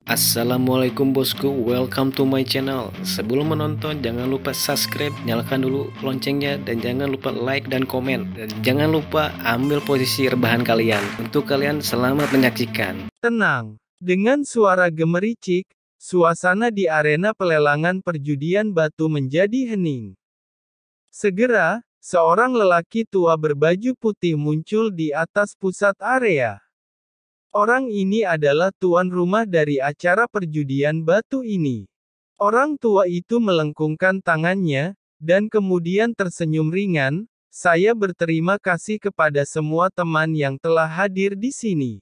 Assalamualaikum bosku, welcome to my channel. Sebelum menonton jangan lupa subscribe, nyalakan dulu loncengnya, dan jangan lupa like dan komen. Dan jangan lupa ambil posisi rebahan kalian. Untuk kalian selamat menyaksikan. Tenang, dengan suara gemericik, suasana di arena pelelangan perjudian batu menjadi hening. Segera, seorang lelaki tua berbaju putih muncul di atas pusat area. Orang ini adalah tuan rumah dari acara perjudian batu ini. Orang tua itu melengkungkan tangannya, dan kemudian tersenyum ringan. Saya berterima kasih kepada semua teman yang telah hadir di sini.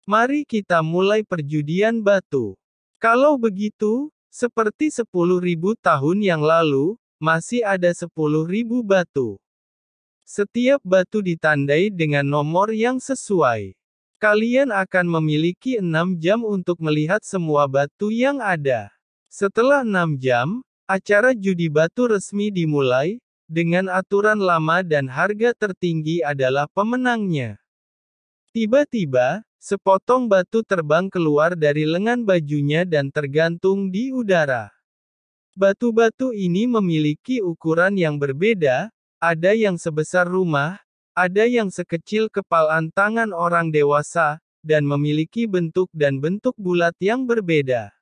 Mari kita mulai perjudian batu. Kalau begitu, seperti 10.000 tahun yang lalu, masih ada 10.000 batu. Setiap batu ditandai dengan nomor yang sesuai. Kalian akan memiliki 6 jam untuk melihat semua batu yang ada. Setelah 6 jam, acara judi batu resmi dimulai, dengan aturan lama dan harga tertinggi adalah pemenangnya. Tiba-tiba, sepotong batu terbang keluar dari lengan bajunya dan tergantung di udara. Batu-batu ini memiliki ukuran yang berbeda, ada yang sebesar rumah, ada yang sekecil kepalan tangan orang dewasa, dan memiliki bentuk dan bentuk bulat yang berbeda.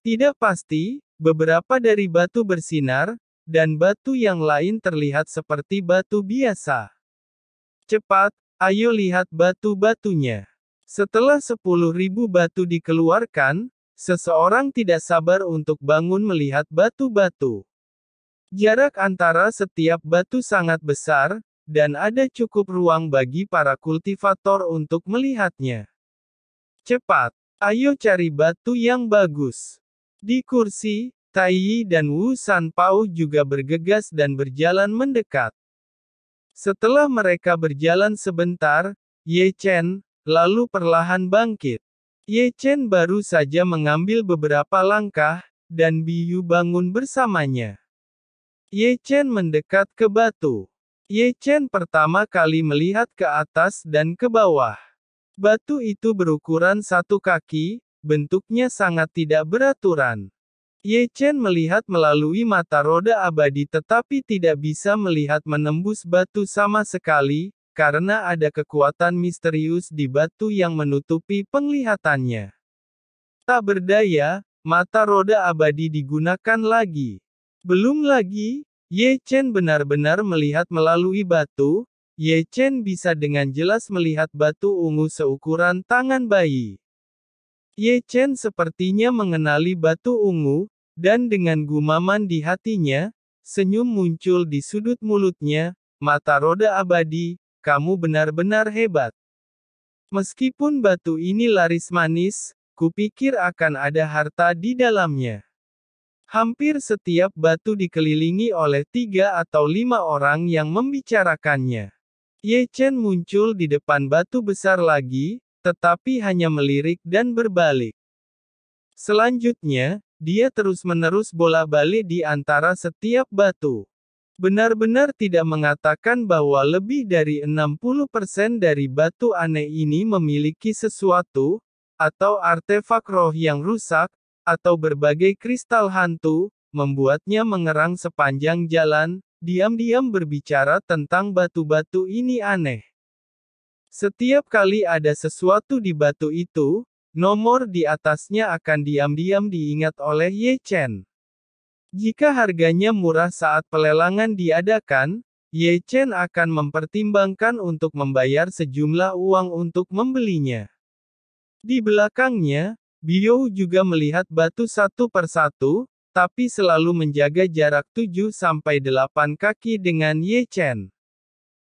Tidak pasti, beberapa dari batu bersinar, dan batu yang lain terlihat seperti batu biasa. Cepat, ayo lihat batu-batunya. Setelah 10.000 batu dikeluarkan, seseorang tidak sabar untuk bangun melihat batu-batu. Jarak antara setiap batu sangat besar, dan ada cukup ruang bagi para kultivator untuk melihatnya. Cepat, ayo cari batu yang bagus. Di kursi, Tai dan Wu Sanpao juga bergegas dan berjalan mendekat. Setelah mereka berjalan sebentar, Ye Chen lalu perlahan bangkit. Ye Chen baru saja mengambil beberapa langkah, dan Biyu bangun bersamanya. Ye Chen mendekat ke batu. Ye Chen pertama kali melihat ke atas dan ke bawah. Batu itu berukuran 1 kaki, bentuknya sangat tidak beraturan. Ye Chen melihat melalui mata roda abadi tetapi tidak bisa melihat menembus batu sama sekali, karena ada kekuatan misterius di batu yang menutupi penglihatannya. Tak berdaya, mata roda abadi digunakan lagi. Belum lagi, Ye Chen benar-benar melihat melalui batu. Ye Chen bisa dengan jelas melihat batu ungu seukuran tangan bayi. Ye Chen sepertinya mengenali batu ungu, dan dengan gumaman di hatinya, senyum muncul di sudut mulutnya. Mata roda abadi, kamu benar-benar hebat. Meskipun batu ini laris manis, kupikir akan ada harta di dalamnya. Hampir setiap batu dikelilingi oleh 3 atau 5 orang yang membicarakannya. Ye Chen muncul di depan batu besar lagi, tetapi hanya melirik dan berbalik. Selanjutnya, dia terus-menerus bolak-balik di antara setiap batu. Benar-benar tidak mengatakan bahwa lebih dari 60% dari batu aneh ini memiliki sesuatu, atau artefak roh yang rusak, atau berbagai kristal hantu, membuatnya mengerang sepanjang jalan, diam-diam berbicara tentang batu-batu ini aneh. Setiap kali ada sesuatu di batu itu, nomor di atasnya akan diam-diam diingat oleh Ye Chen. Jika harganya murah saat pelelangan diadakan, Ye Chen akan mempertimbangkan untuk membayar sejumlah uang untuk membelinya. Di belakangnya, Biou juga melihat batu satu persatu, tapi selalu menjaga jarak 7-8 kaki dengan Ye Chen.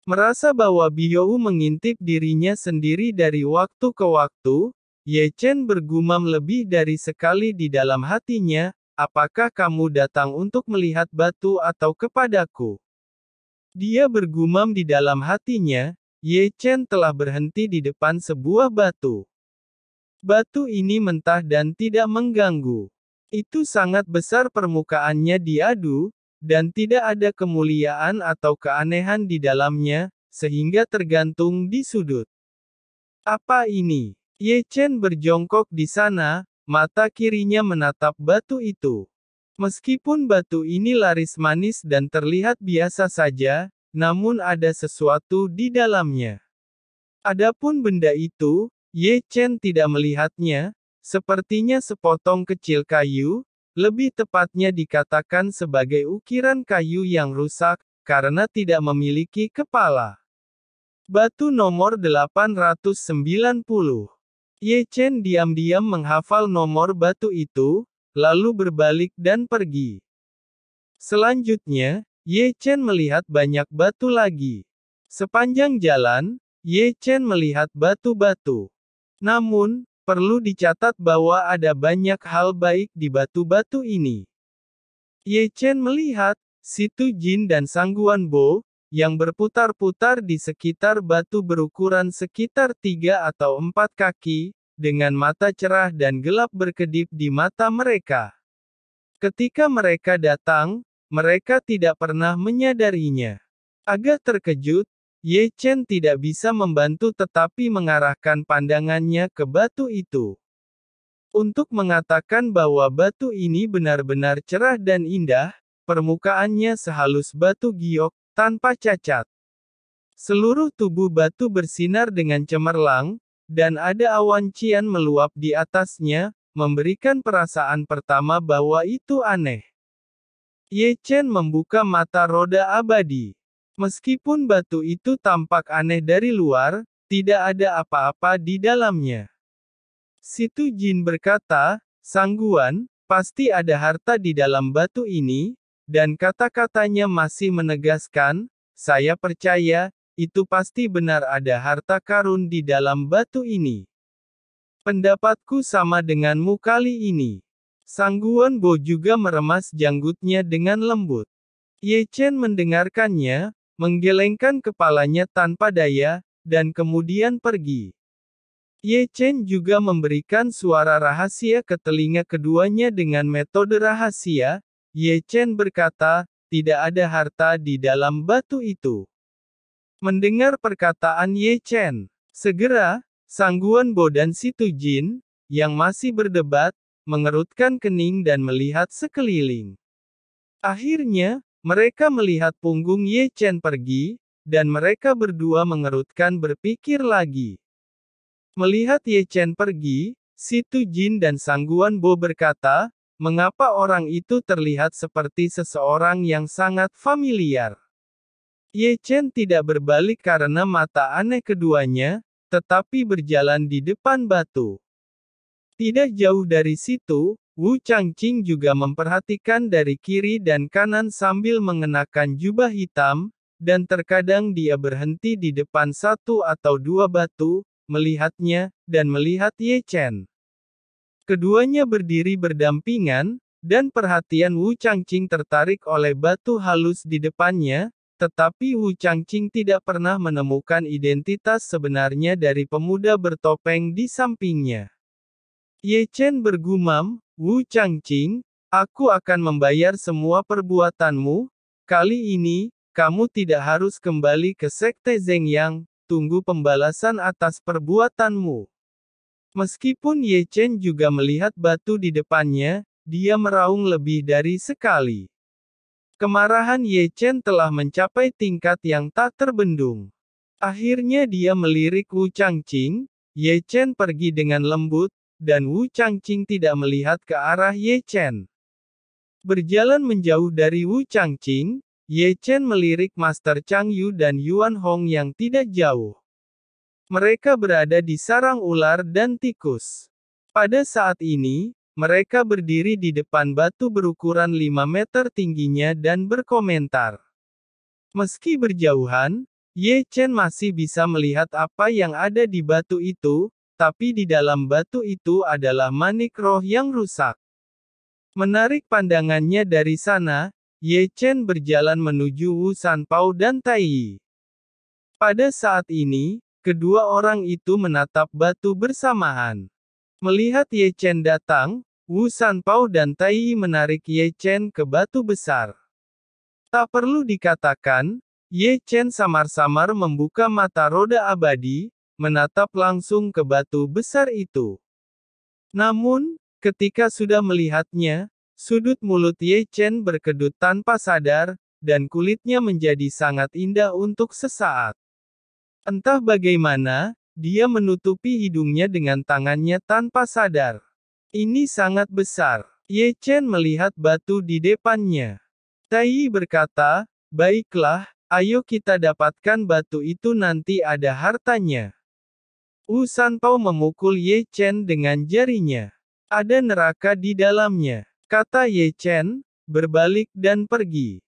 Merasa bahwa Biou mengintip dirinya sendiri dari waktu ke waktu, Ye Chen bergumam lebih dari sekali di dalam hatinya, apakah kamu datang untuk melihat batu atau kepadaku? Dia bergumam di dalam hatinya, Ye Chen telah berhenti di depan sebuah batu. Batu ini mentah dan tidak mengganggu. Itu sangat besar permukaannya diadu, dan tidak ada kemuliaan atau keanehan di dalamnya, sehingga tergantung di sudut. Apa ini? Ye Chen berjongkok di sana, mata kirinya menatap batu itu. Meskipun batu ini laris manis dan terlihat biasa saja, namun ada sesuatu di dalamnya. Adapun benda itu, Ye Chen tidak melihatnya, sepertinya sepotong kecil kayu, lebih tepatnya dikatakan sebagai ukiran kayu yang rusak, karena tidak memiliki kepala. Batu nomor 890. Ye Chen diam-diam menghafal nomor batu itu, lalu berbalik dan pergi. Selanjutnya, Ye Chen melihat banyak batu lagi. Sepanjang jalan, Ye Chen melihat batu-batu. Namun, perlu dicatat bahwa ada banyak hal baik di batu-batu ini. Ye Chen melihat situ Jin dan Sangguan Bo yang berputar-putar di sekitar batu berukuran sekitar 3 atau 4 kaki, dengan mata cerah dan gelap berkedip di mata mereka. Ketika mereka datang, mereka tidak pernah menyadarinya. Agak terkejut, Ye Chen tidak bisa membantu tetapi mengarahkan pandangannya ke batu itu. Untuk mengatakan bahwa batu ini benar-benar cerah dan indah, permukaannya sehalus batu giok, tanpa cacat. Seluruh tubuh batu bersinar dengan cemerlang, dan ada awan cian meluap di atasnya, memberikan perasaan pertama bahwa itu aneh. Ye Chen membuka mata roda abadi. Meskipun batu itu tampak aneh dari luar, tidak ada apa-apa di dalamnya. Situ Jin berkata, Sangguan, pasti ada harta di dalam batu ini, dan kata-katanya masih menegaskan, saya percaya, itu pasti benar ada harta karun di dalam batu ini. Pendapatku sama denganmu kali ini. Sangguan Bo juga meremas janggutnya dengan lembut. Ye Chen mendengarkannya, menggelengkan kepalanya tanpa daya, dan kemudian pergi. Ye Chen juga memberikan suara rahasia ke telinga keduanya dengan metode rahasia. Ye Chen berkata, tidak ada harta di dalam batu itu. Mendengar perkataan Ye Chen, segera, Sangguan Bo dan Situ Jin, yang masih berdebat, mengerutkan kening dan melihat sekeliling. Akhirnya, mereka melihat punggung Ye Chen pergi, dan mereka berdua mengerutkan berpikir lagi. Melihat Ye Chen pergi, Situ Jin dan Sangguan Bo berkata, mengapa orang itu terlihat seperti seseorang yang sangat familiar? Ye Chen tidak berbalik karena mata aneh keduanya, tetapi berjalan di depan batu. Tidak jauh dari situ, Wu Changqing juga memperhatikan dari kiri dan kanan sambil mengenakan jubah hitam, dan terkadang dia berhenti di depan satu atau dua batu, melihatnya, dan melihat Ye Chen. Keduanya berdiri berdampingan, dan perhatian Wu Changqing tertarik oleh batu halus di depannya, tetapi Wu Changqing tidak pernah menemukan identitas sebenarnya dari pemuda bertopeng di sampingnya. Ye Chen bergumam, Wu Changqing, aku akan membayar semua perbuatanmu, kali ini, kamu tidak harus kembali ke Sekte Zhengyang, tunggu pembalasan atas perbuatanmu. Meskipun Ye Chen juga melihat batu di depannya, dia meraung lebih dari sekali. Kemarahan Ye Chen telah mencapai tingkat yang tak terbendung. Akhirnya dia melirik Wu Changqing, Ye Chen pergi dengan lembut, dan Wu Changqing tidak melihat ke arah Ye Chen. Berjalan menjauh dari Wu Changqing, Ye Chen melirik Master Chang Yu dan Yuan Hong yang tidak jauh. Mereka berada di sarang ular dan tikus. Pada saat ini, mereka berdiri di depan batu berukuran 5 meter tingginya dan berkomentar. Meski berjauhan, Ye Chen masih bisa melihat apa yang ada di batu itu, tapi di dalam batu itu adalah manik roh yang rusak. Menarik pandangannya dari sana, Ye Chen berjalan menuju Wu Sanpao dan Tai Yi. Pada saat ini, kedua orang itu menatap batu bersamaan. Melihat Ye Chen datang, Wu Sanpao dan Tai Yi menarik Ye Chen ke batu besar. Tak perlu dikatakan, Ye Chen samar-samar membuka mata roda abadi, menatap langsung ke batu besar itu. Namun, Ketika sudah melihatnya, sudut mulut Ye Chen berkedut tanpa sadar, dan kulitnya menjadi sangat indah untuk sesaat. Entah bagaimana, dia menutupi hidungnya dengan tangannya tanpa sadar. Ini sangat besar. Ye Chen melihat batu di depannya. Tai Yi berkata, "Baiklah, ayo kita dapatkan batu itu, nanti ada hartanya." Wu Sanpao memukul Ye Chen dengan jarinya. "Ada neraka di dalamnya," kata Ye Chen, berbalik dan pergi.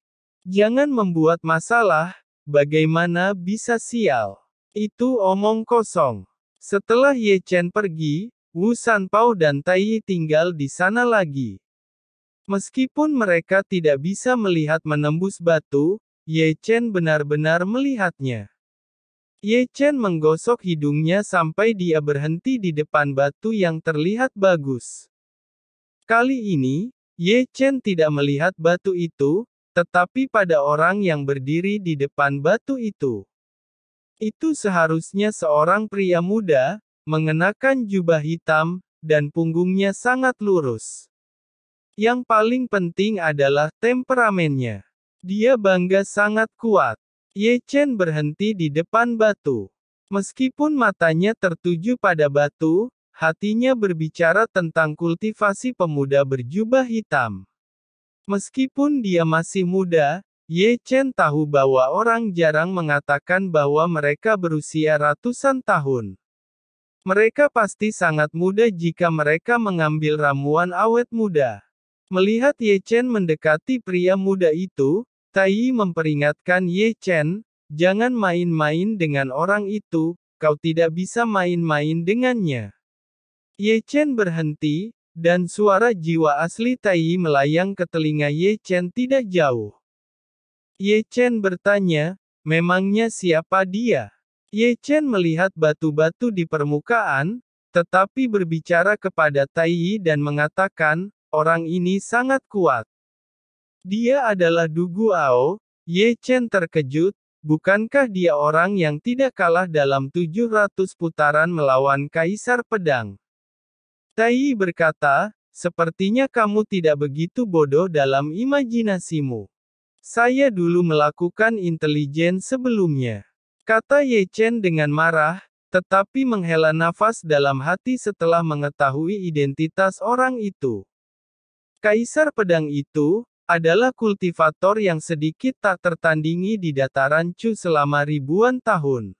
"Jangan membuat masalah, bagaimana bisa sial? Itu omong kosong." Setelah Ye Chen pergi, Wu Sanpao dan Tai Yi tinggal di sana lagi. Meskipun mereka tidak bisa melihat menembus batu, Ye Chen benar-benar melihatnya. Ye Chen menggosok hidungnya sampai dia berhenti di depan batu yang terlihat bagus. Kali ini, Ye Chen tidak melihat batu itu, tetapi pada orang yang berdiri di depan batu itu. Itu seharusnya seorang pria muda, mengenakan jubah hitam, dan punggungnya sangat lurus. Yang paling penting adalah temperamennya. Dia bangga sangat kuat. Ye Chen berhenti di depan batu. Meskipun matanya tertuju pada batu, hatinya berbicara tentang kultivasi pemuda berjubah hitam. Meskipun dia masih muda, Ye Chen tahu bahwa orang jarang mengatakan bahwa mereka berusia ratusan tahun. Mereka pasti sangat muda jika mereka mengambil ramuan awet muda. Melihat Ye Chen mendekati pria muda itu, Tai Yi memperingatkan Ye Chen, "Jangan main-main dengan orang itu, kau tidak bisa main-main dengannya." Ye Chen berhenti, dan suara jiwa asli Tai Yi melayang ke telinga Ye Chen tidak jauh. Ye Chen bertanya, "Memangnya siapa dia?" Ye Chen melihat batu-batu di permukaan, tetapi berbicara kepada Tai Yi dan mengatakan, "Orang ini sangat kuat. Dia adalah Du Guao." Ye Chen terkejut, bukankah dia orang yang tidak kalah dalam 700 putaran melawan Kaisar Pedang? Tai Yi berkata, "Sepertinya kamu tidak begitu bodoh dalam imajinasimu. Saya dulu melakukan intelijen sebelumnya," kata Ye Chen dengan marah, tetapi menghela nafas dalam hati setelah mengetahui identitas orang itu. Kaisar Pedang itu adalah kultivator yang sedikit tak tertandingi di dataran Chu selama ribuan tahun.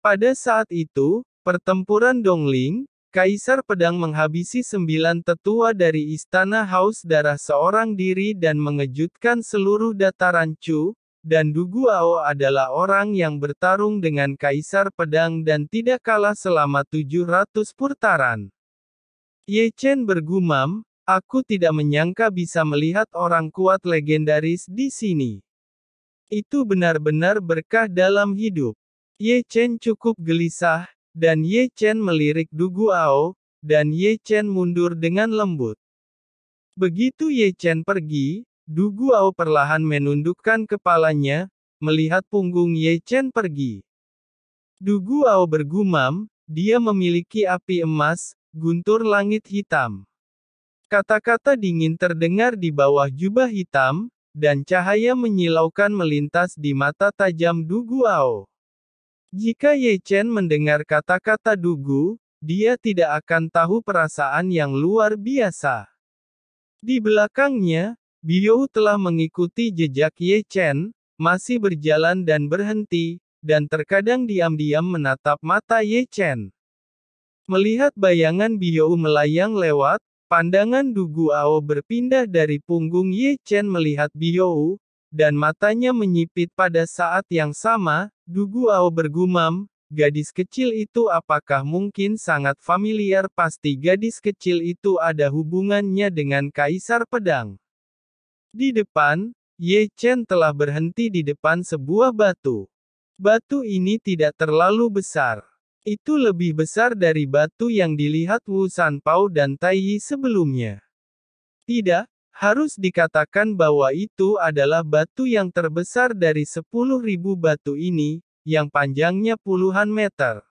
Pada saat itu, pertempuran Dongling, Kaisar Pedang menghabisi 9 tetua dari Istana Haus Darah seorang diri dan mengejutkan seluruh dataran Chu, dan Du Guao adalah orang yang bertarung dengan Kaisar Pedang dan tidak kalah selama 700 putaran. Ye Chen bergumam, "Aku tidak menyangka bisa melihat orang kuat legendaris di sini. Itu benar-benar berkah dalam hidup." Ye Chen cukup gelisah, dan Ye Chen melirik Du Guao, dan Ye Chen mundur dengan lembut. Begitu Ye Chen pergi, Du Guao perlahan menundukkan kepalanya, melihat punggung Ye Chen pergi. Du Guao bergumam, "Dia memiliki api emas, guntur langit hitam." Kata-kata dingin terdengar di bawah jubah hitam, dan cahaya menyilaukan melintas di mata tajam Du Guao. Jika Ye Chen mendengar kata-kata Dugu, dia tidak akan tahu perasaan yang luar biasa. Di belakangnya, Biou telah mengikuti jejak Ye Chen, masih berjalan dan berhenti, dan terkadang diam-diam menatap mata Ye Chen. Melihat bayangan Biou melayang lewat, pandangan Du Guao berpindah dari punggung Ye Chen melihat Biou, dan matanya menyipit pada saat yang sama. Du Guao bergumam, "Gadis kecil itu apakah mungkin sangat familiar? Pasti gadis kecil itu ada hubungannya dengan Kaisar Pedang." Di depan, Ye Chen telah berhenti di depan sebuah batu. Batu ini tidak terlalu besar. Itu lebih besar dari batu yang dilihat Wu Sanpao dan Tai Yi sebelumnya. Tidak, harus dikatakan bahwa itu adalah batu yang terbesar dari 10.000 batu ini, yang panjangnya puluhan meter.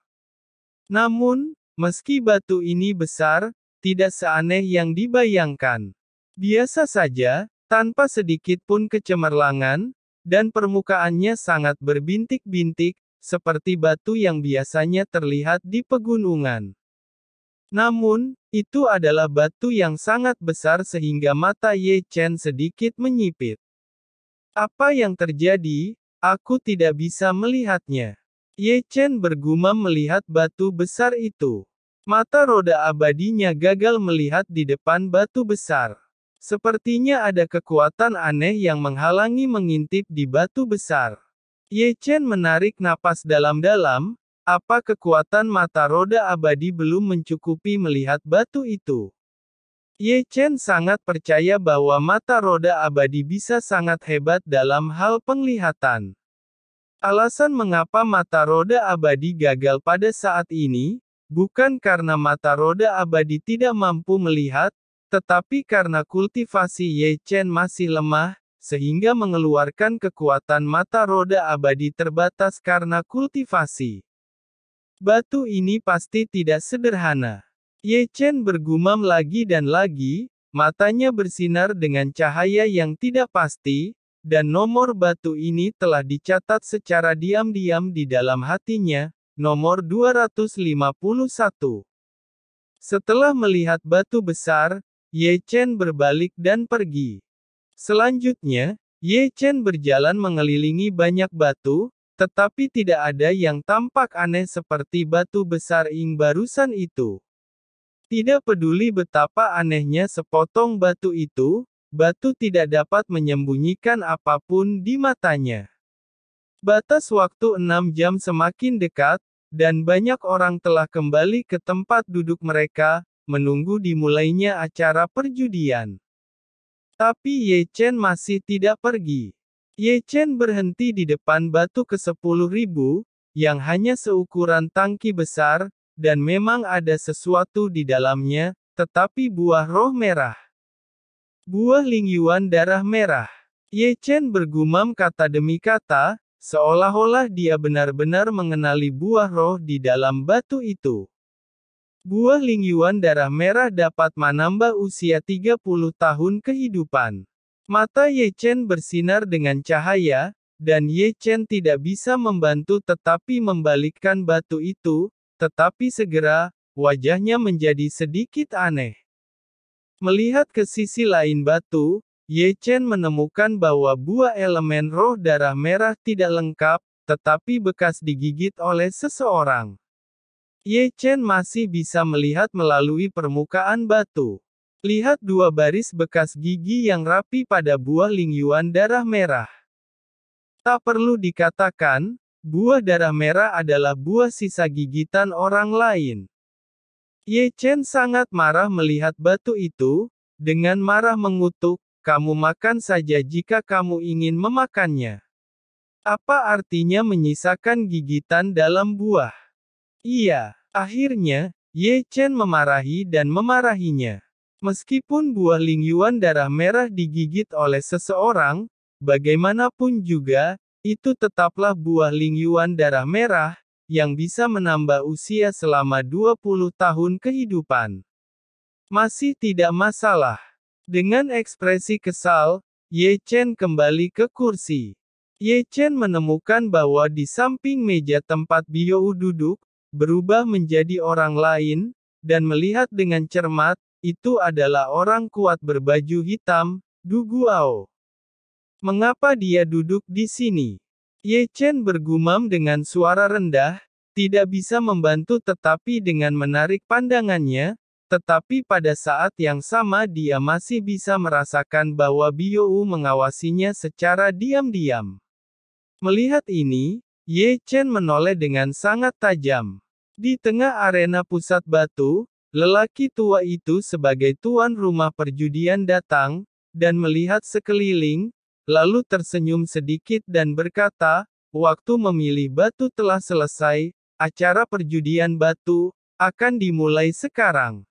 Namun, meski batu ini besar, tidak seaneh yang dibayangkan. Biasa saja, tanpa sedikit pun kecemerlangan, dan permukaannya sangat berbintik-bintik, seperti batu yang biasanya terlihat di pegunungan. Namun, itu adalah batu yang sangat besar sehingga mata Ye Chen sedikit menyipit. Apa yang terjadi? Aku tidak bisa melihatnya. Ye Chen bergumam melihat batu besar itu. Mata roda abadinya gagal melihat di depan batu besar. Sepertinya ada kekuatan aneh yang menghalangi mengintip di batu besar. Ye Chen menarik napas dalam-dalam. Apa kekuatan mata roda abadi belum mencukupi melihat batu itu? Ye Chen sangat percaya bahwa mata roda abadi bisa sangat hebat dalam hal penglihatan. Alasan mengapa mata roda abadi gagal pada saat ini, bukan karena mata roda abadi tidak mampu melihat, tetapi karena kultivasi Ye Chen masih lemah, sehingga mengeluarkan kekuatan mata roda abadi terbatas karena kultivasi. Batu ini pasti tidak sederhana. Ye Chen bergumam lagi dan lagi, matanya bersinar dengan cahaya yang tidak pasti, dan nomor batu ini telah dicatat secara diam-diam di dalam hatinya, nomor 251. Setelah melihat batu besar, Ye Chen berbalik dan pergi. Selanjutnya, Ye Chen berjalan mengelilingi banyak batu, tetapi tidak ada yang tampak aneh seperti batu besar yang barusan itu. Tidak peduli betapa anehnya sepotong batu itu, batu tidak dapat menyembunyikan apapun di matanya. Batas waktu 6 jam semakin dekat, dan banyak orang telah kembali ke tempat duduk mereka, menunggu dimulainya acara perjudian. Tapi Ye Chen masih tidak pergi. Ye Chen berhenti di depan batu ke-10.000, yang hanya seukuran tangki besar, dan memang ada sesuatu di dalamnya, tetapi buah roh merah. Buah Lingyuan darah merah. Ye Chen bergumam kata demi kata, seolah-olah dia benar-benar mengenali buah roh di dalam batu itu. Buah Lingyuan darah merah dapat menambah usia 30 tahun kehidupan. Mata Ye Chen bersinar dengan cahaya, dan Ye Chen tidak bisa membantu tetapi membalikkan batu itu, tetapi segera, wajahnya menjadi sedikit aneh. Melihat ke sisi lain batu, Ye Chen menemukan bahwa buah elemen roh darah merah tidak lengkap, tetapi bekas digigit oleh seseorang. Ye Chen masih bisa melihat melalui permukaan batu. Lihat dua baris bekas gigi yang rapi pada buah Lingyuan darah merah. Tak perlu dikatakan, buah darah merah adalah buah sisa gigitan orang lain. Ye Chen sangat marah melihat batu itu, dengan marah mengutuk, "Kamu makan saja jika kamu ingin memakannya. Apa artinya menyisakan gigitan dalam buah?" Iya, akhirnya, Ye Chen memarahi dan memarahinya. Meskipun buah Lingyuan darah merah digigit oleh seseorang, bagaimanapun juga, itu tetaplah buah Lingyuan darah merah, yang bisa menambah usia selama 20 tahun kehidupan. Masih tidak masalah. Dengan ekspresi kesal, Ye Chen kembali ke kursi. Ye Chen menemukan bahwa di samping meja tempat Biou duduk, berubah menjadi orang lain, dan melihat dengan cermat, itu adalah orang kuat berbaju hitam, Du Guao. Mengapa dia duduk di sini? Ye Chen bergumam dengan suara rendah, tidak bisa membantu tetapi dengan menarik pandangannya, tetapi pada saat yang sama dia masih bisa merasakan bahwa Biou mengawasinya secara diam-diam. Melihat ini, Ye Chen menoleh dengan sangat tajam. Di tengah arena pusat batu, lelaki tua itu sebagai tuan rumah perjudian datang, dan melihat sekeliling, lalu tersenyum sedikit dan berkata, "Waktu memilih batu telah selesai, acara perjudian batu akan dimulai sekarang."